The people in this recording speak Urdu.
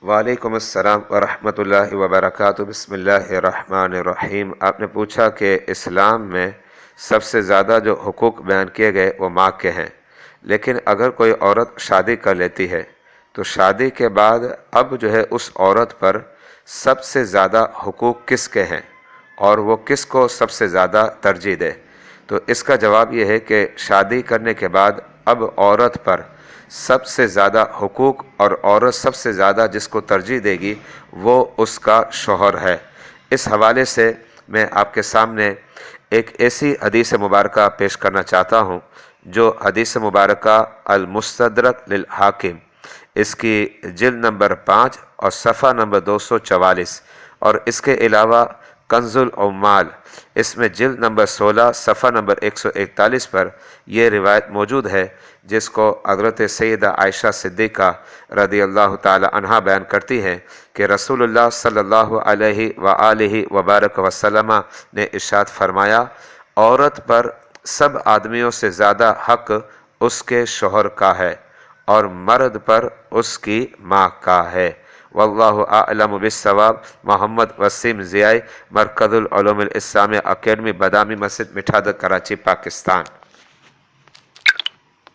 وعلیکم السلام ورحمۃ اللہ وبرکاتہ۔ بسم اللہ الرحمن الرحیم۔ آپ نے پوچھا کہ اسلام میں سب سے زیادہ جو حقوق بیان کیے گئے وہ ماں کے ہیں، لیکن اگر کوئی عورت شادی کر لیتی ہے تو شادی کے بعد اب جو ہے اس عورت پر سب سے زیادہ حقوق کس کے ہیں اور وہ کس کو سب سے زیادہ ترجیح دے؟ تو اس کا جواب یہ ہے کہ شادی کرنے کے بعد اب عورت پر سب سے زیادہ حقوق اور عورت سب سے زیادہ جس کو ترجیح دے گی وہ اس کا شوہر ہے۔ اس حوالے سے میں آپ کے سامنے ایک ایسی حدیث مبارکہ پیش کرنا چاہتا ہوں جو حدیث مبارکہ المستدرک للحاکم، اس کی جلد نمبر 5 اور صفحہ نمبر 244، اور اس کے علاوہ کنز العمال، اس میں جلد نمبر 16 صفحہ نمبر 141 پر یہ روایت موجود ہے، جس کو حضرت سیدہ عائشہ صدیقہ رضی اللہ تعالی عنہا بیان کرتی ہیں کہ رسول اللہ صلی اللہ علیہ وآلہ وبارک وسلم نے ارشاد فرمایا، عورت پر سب آدمیوں سے زیادہ حق اس کے شوہر کا ہے اور مرد پر اس کی ماں کا ہے۔ واللہ اعلم بالصواب۔ محمد وسیم ضیائی، مرکز العلوم الاسلامیہ اکیڈمی، بادامی مسجد، مٹھادر، کراچی، پاکستان۔